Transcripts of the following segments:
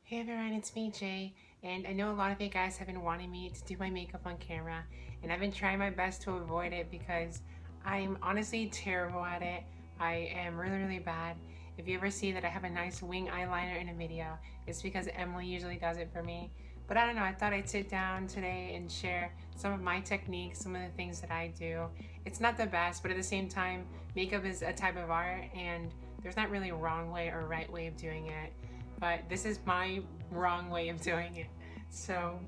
Hey everyone, it's me, Jay, and I know a lot of you guys have been wanting me to do my makeup on camera, and I've been trying my best to avoid it because I'm honestly terrible at it. I am really bad. If you ever see that I have a nice wing eyeliner in a video, it's because Emily usually does it for me. But I don't know, I thought I'd sit down today and share some of my techniques, some of the things that I do. It's not the best, but at the same time, makeup is a type of art, and there's not really a wrong way or right way of doing it, but this is my wrong way of doing it. So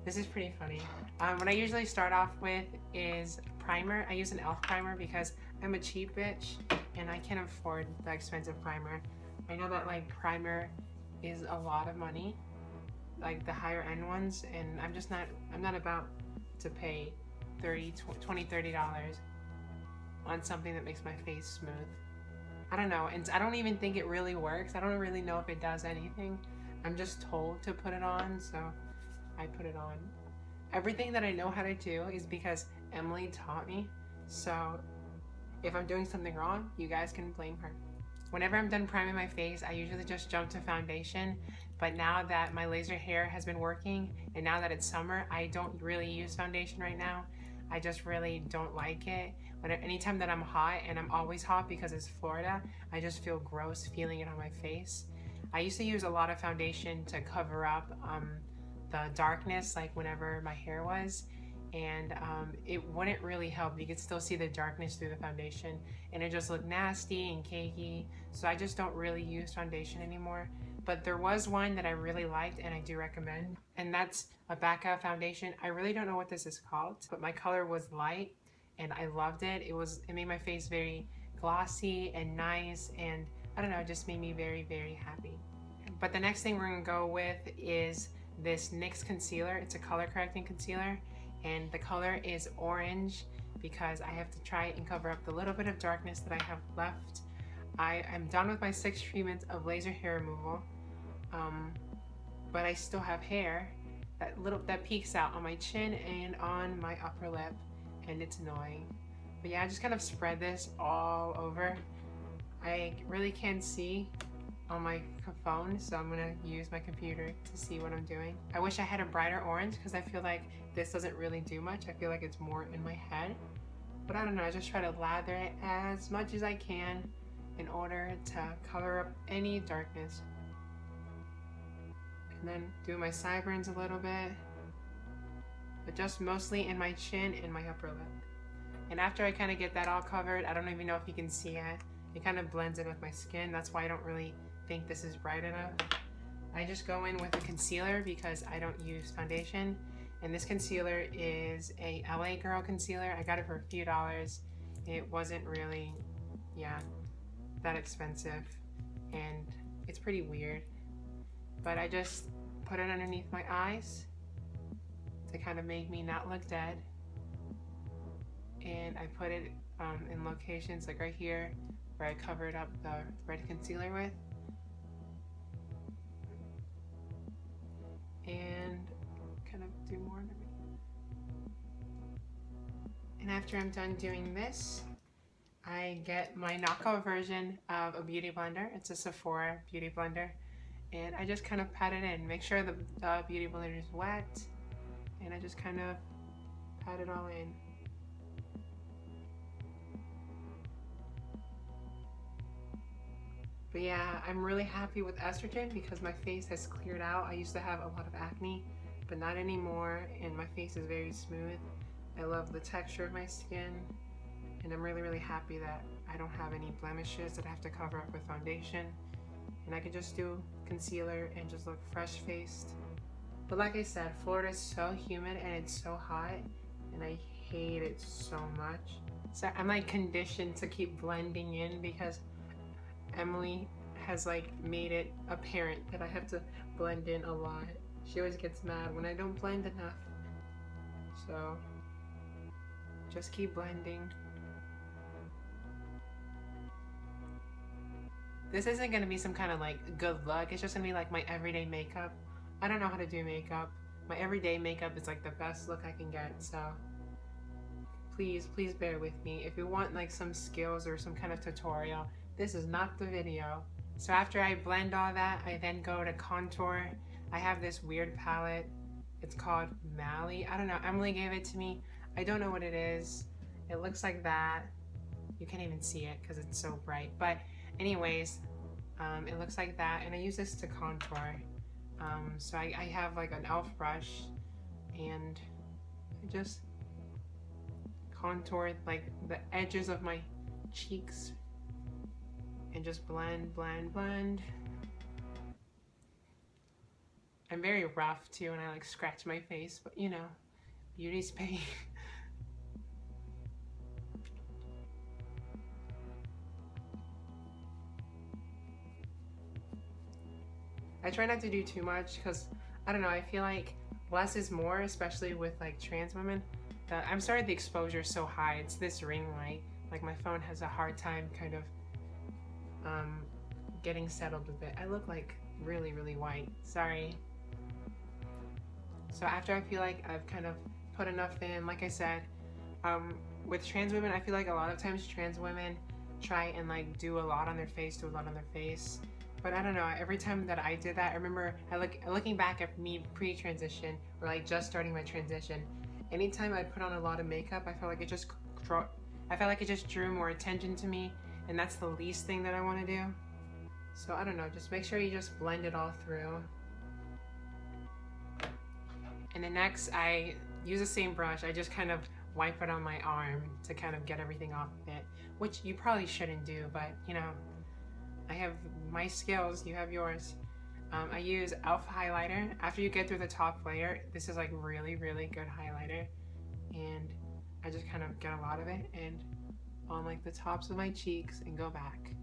this is pretty funny. What I usually start off with is primer. I use an e.l.f. primer because I'm a cheap bitch and I can't afford the expensive primer. I know that like primer is a lot of money, like the higher end ones, and I'm not about to pay $20, $30 on something that makes my face smooth. I don't know, and I don't even think it really works. I don't really know if it does anything. I'm just told to put it on, so I put it on. Everything that I know how to do is because Emily taught me. So if I'm doing something wrong, you guys can blame her. Whenever I'm done priming my face, I usually just jump to foundation. But now that my laser hair has been working, and now that it's summer, I don't really use foundation right now. I just really don't like it. But anytime that I'm hot, and I'm always hot because it's Florida, I just feel gross feeling it on my face. I used to use a lot of foundation to cover up the darkness, like whenever my hair was, and it wouldn't really help. You could still see the darkness through the foundation, and it just looked nasty and cakey. So I just don't really use foundation anymore. But there was one that I really liked and I do recommend, and that's a Becca foundation. I really don't know what this is called, but my color was light and I loved it. It made my face very glossy and nice, and I don't know, it just made me very happy. But the next thing we're gonna go with is this NYX concealer. It's a color correcting concealer, and the color is orange because I have to try and cover up the little bit of darkness that I have left. I am done with my 6 treatments of laser hair removal, but I still have hair that peeks out on my chin and on my upper lip, and it's annoying. But yeah, I just kind of spread this all over. I really can't see on my phone, so I'm gonna use my computer to see what I'm doing. I wish I had a brighter orange because I feel like this doesn't really do much. I feel like it's more in my head. But I don't know, I just try to lather it as much as I can in order to cover up any darkness. And then do my sideburns a little bit, but just mostly in my chin and my upper lip. And after I kind of get that all covered, I don't even know if you can see it. It kind of blends in with my skin. That's why I don't really think this is bright enough. I just go in with a concealer because I don't use foundation. And this concealer is a LA Girl concealer. I got it for a few dollars. It wasn't really, that expensive. And it's pretty weird. But I just put it underneath my eyes to kind of make me not look dead. And I put it in locations like right here where I covered up the red concealer with. And kind of do more underneath. And after I'm done doing this, I get my knockoff version of a beauty blender. It's a Sephora beauty blender. And I just kind of pat it in. Make sure the beauty blender is wet. And I just kind of pat it all in. But yeah, I'm really happy with estrogen because my face has cleared out. I used to have a lot of acne, but not anymore, and my face is very smooth. I love the texture of my skin, and I'm really happy that I don't have any blemishes that I have to cover up with foundation, and I can just do concealer and just look fresh-faced. But like I said, Florida is so humid and it's so hot, and I hate it so much. So I'm like conditioned to keep blending in because Emily has like made it apparent that I have to blend in a lot. She always gets mad when I don't blend enough. So just keep blending. This isn't gonna be some kind of like good look. It's just gonna be like my everyday makeup. I don't know how to do makeup. My everyday makeup is like the best look I can get, so please bear with me. If you want like some skills or some kind of tutorial, this is not the video. So after I blend all that, I then go to contour. I have this weird palette. It's called Mally. I don't know. Emily gave it to me. I don't know what it is. It looks like that. You can't even see it because it's so bright. But anyways, it looks like that. And I use this to contour. So I have like an e.l.f. brush and I just contour like the edges of my cheeks and just blend, blend, blend. I'm very rough too, and I like scratch my face, but you know, beauty's pain. I try not to do too much because I don't know, I feel like less is more, especially with like trans women. I'm sorry the exposure is so high. It's this ring light. Like my phone has a hard time kind of getting settled with it. I look like really, really white. Sorry. So after I feel like I've kind of put enough in, like I said, with trans women, I feel like a lot of times trans women try and like do a lot on their face, But I don't know, every time that I did that, I remember looking back at me pre-transition or like just starting my transition, anytime I put on a lot of makeup, I felt like it just drew more attention to me, and that's the least thing that I want to do. So I don't know, just make sure you just blend it all through. And then next, I use the same brush. I just kind of wipe it on my arm to kind of get everything off of it, which you probably shouldn't do, but you know, I have my skills, you have yours. I use e.l.f. highlighter. After you get through the top layer, this is like really, really good highlighter. And I just kind of get a lot of it and on like the tops of my cheeks and go back.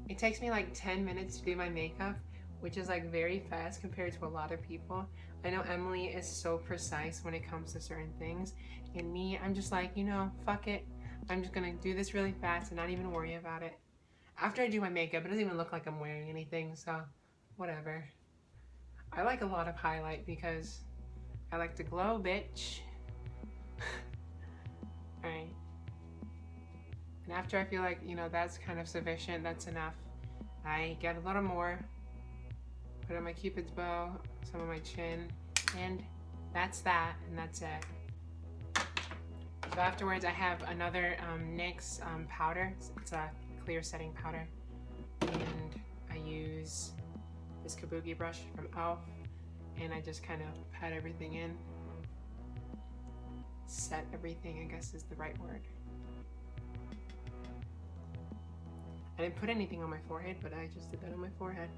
It takes me like 10 minutes to do my makeup, which is like very fast compared to a lot of people. I know Emily is so precise when it comes to certain things, and me, I'm just like, you know, fuck it. I'm just gonna do this really fast and not even worry about it. After I do my makeup, it doesn't even look like I'm wearing anything, so whatever. I like a lot of highlight because I like to glow, bitch. Alright. And after I feel like, you know, that's kind of sufficient, that's enough, I get a little more, put on my cupid's bow, some of my chin, and that's that, and that's it. So afterwards I have another NYX powder. It's a clear setting powder, and I use this kabuki brush from e.l.f. and I just kind of pat everything in. Set everything, I guess is the right word. I didn't put anything on my forehead, but I just did that on my forehead.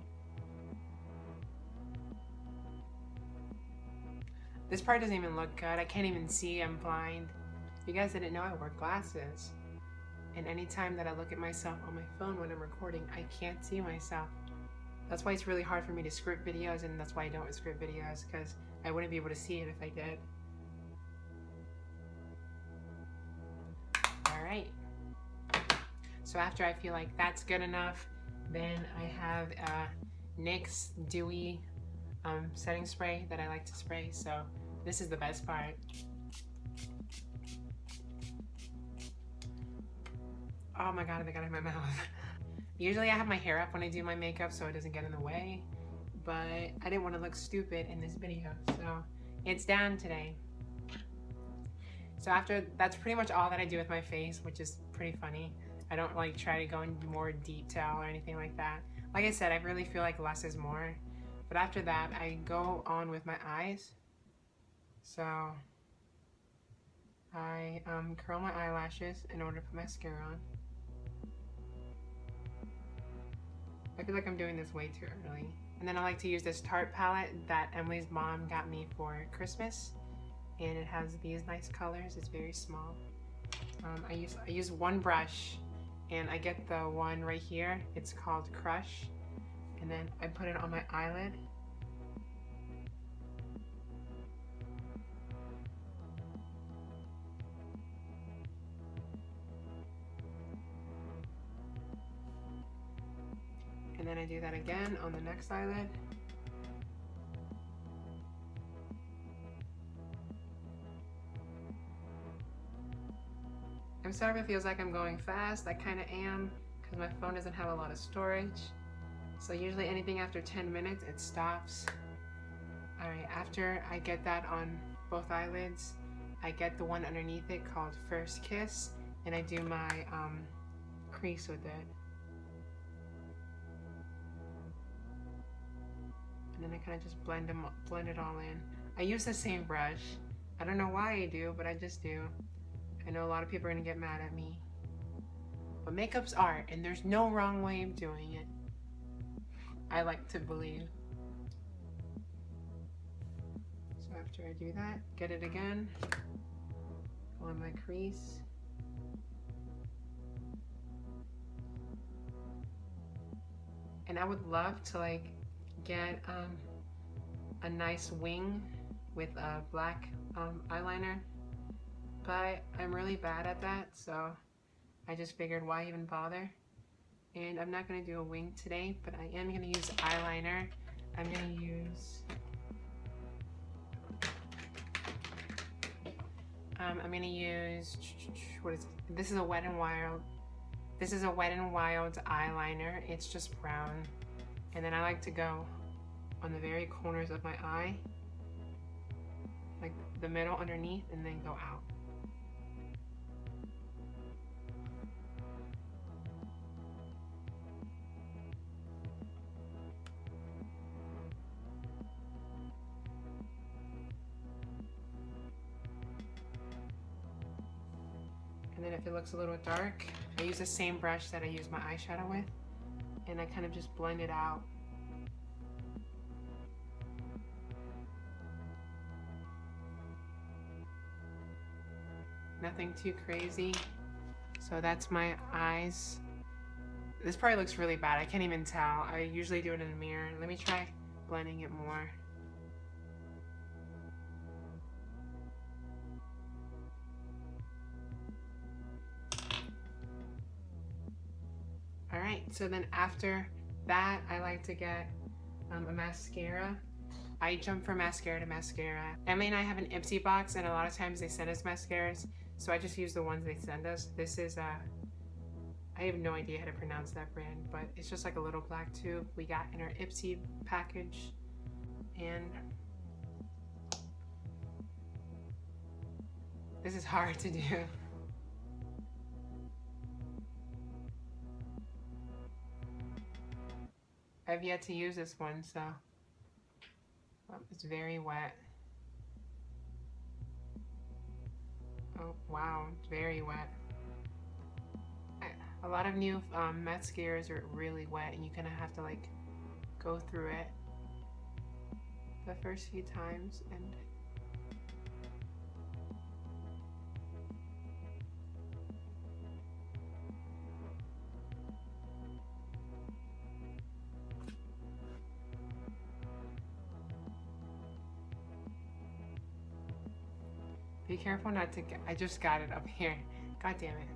This part doesn't even look good. I can't even see, I'm blind. If you guys didn't know, I wear glasses. And anytime that I look at myself on my phone when I'm recording, I can't see myself. That's why it's really hard for me to script videos, and that's why I don't script videos, because I wouldn't be able to see it if I did. Alright. So after I feel like that's good enough, then I have a NYX Dewy setting spray that I like to spray. So this is the best part. Oh my god, I got it in my mouth. Usually I have my hair up when I do my makeup so it doesn't get in the way, but I didn't want to look stupid in this video, so it's down today. So that's pretty much all that I do with my face, which is pretty funny. I don't like try to go into more detail or anything like that. Like I said, I really feel like less is more. But after that, I go on with my eyes. So I curl my eyelashes in order to put mascara on. I feel like I'm doing this way too early. And then I like to use this Tarte palette that Emily's mom got me for Christmas. And it has these nice colors. It's very small. I use one brush, and I get the one right here. It's called Crush. And then I put it on my eyelid. And then I do that again on the next eyelid. I'm sorry if it feels like I'm going fast. I kind of am because my phone doesn't have a lot of storage. So usually anything after 10 minutes, it stops. All right, after I get that on both eyelids, I get the one underneath it called First Kiss, and I do my crease with it. And then I kind of just blend it all in. I use the same brush. I don't know why I do, but I just do. I know a lot of people are gonna get mad at me. But makeup's art, and there's no wrong way of doing it. I like to believe. So after I do that, get it again. Go on my crease. And I would love to like get a nice wing with a black eyeliner, but I'm really bad at that, so I just figured why even bother. And I'm not going to do a wing today, but I am going to use eyeliner. I'm going to use what is it? This is a Wet n Wild. This is a Wet n Wild eyeliner. It's just brown. And then I like to go on the very corners of my eye, like the middle underneath, and then go out. And then if it looks a little dark, I use the same brush that I use my eyeshadow with, and I kind of just blend it out. Nothing too crazy. So that's my eyes. This probably looks really bad. I can't even tell. I usually do it in a mirror. Let me try blending it more. All right, so then after that, I like to get a mascara. I jump from mascara to mascara. Emily and I have an Ipsy box, and a lot of times they send us mascaras, so I just use the ones they send us. This is I have no idea how to pronounce that brand, but it's just like a little black tube we got in our Ipsy package. And this is hard to do. I've yet to use this one, so it's very wet. Oh wow, it's very wet. A lot of new mascaras are really wet, and you kind of have to like go through it the first few times. And be careful not to get, I just got it up here. God damn it.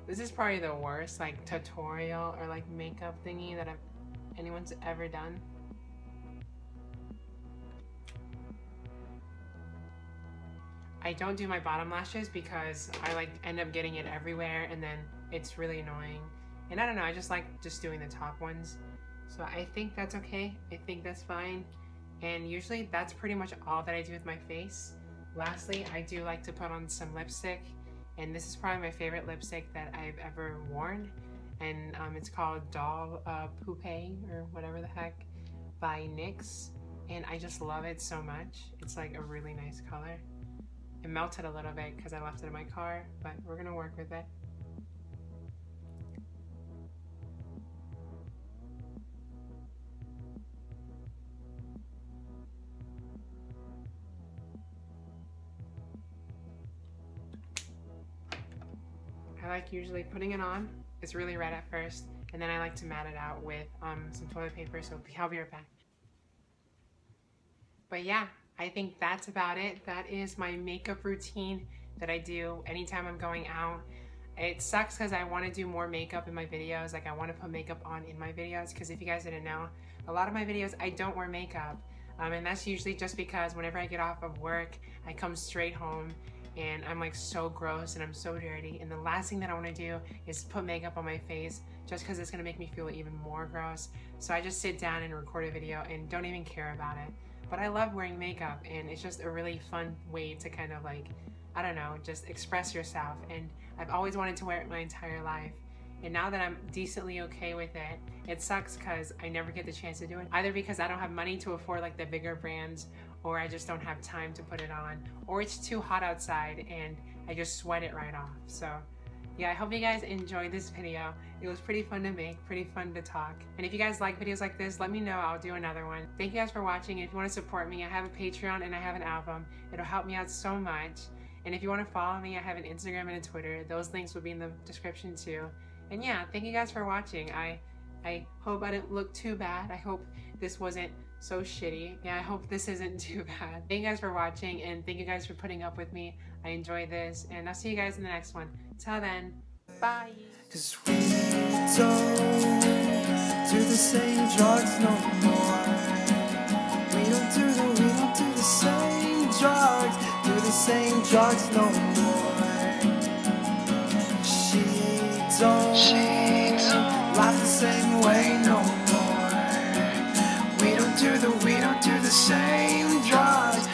This is probably the worst like tutorial or like makeup thingy that anyone's ever done. I don't do my bottom lashes because I like end up getting it everywhere, and then it's really annoying. And I don't know, I just like just doing the top ones. So I think that's okay. I think that's fine. And usually that's pretty much all that I do with my face. Lastly, I do like to put on some lipstick. And this is probably my favorite lipstick that I've ever worn. And it's called Doll Poupée or whatever the heck by NYX. And I just love it so much. It's like a really nice color. It melted a little bit because I left it in my car, but we're gonna work with it. I like usually putting it on. It's really red at first, and then I like to mat it out with some toilet paper, so I'll be right back. But yeah, I think that's about it. That is my makeup routine that I do anytime I'm going out. It sucks because I want to do more makeup in my videos. Like I want to put makeup on in my videos, because if you guys didn't know, a lot of my videos I don't wear makeup. And that's usually just because whenever I get off of work, I come straight home and I'm like so gross and I'm so dirty, and the last thing that I want to do is put makeup on my face just because it's going to make me feel even more gross. So I just sit down and record a video and don't even care about it. But I love wearing makeup, and it's just a really fun way to kind of like, I don't know, just express yourself. And I've always wanted to wear it my entire life. And now that I'm decently okay with it, it sucks because I never get the chance to do it. Either because I don't have money to afford like the bigger brands, or I just don't have time to put it on, or it's too hot outside and I just sweat it right off. So yeah, I hope you guys enjoyed this video. It was pretty fun to make, pretty fun to talk. And if you guys like videos like this, let me know, I'll do another one. Thank you guys for watching. If you want to support me, I have a Patreon and I have an album. It'll help me out so much. And if you want to follow me, I have an Instagram and a Twitter. Those links will be in the description too. And yeah, thank you guys for watching. I hope I didn't look too bad. I hope this wasn't so shitty. Yeah, I hope this isn't too bad. Thank you guys for watching, and thank you guys for putting up with me. I enjoyed this, and I'll see you guys in the next one. Till then, bye. 'Cause we don't do the same drugs no more. We don't do the same drugs, no more. She don't life the same way no more. We don't do the same drugs,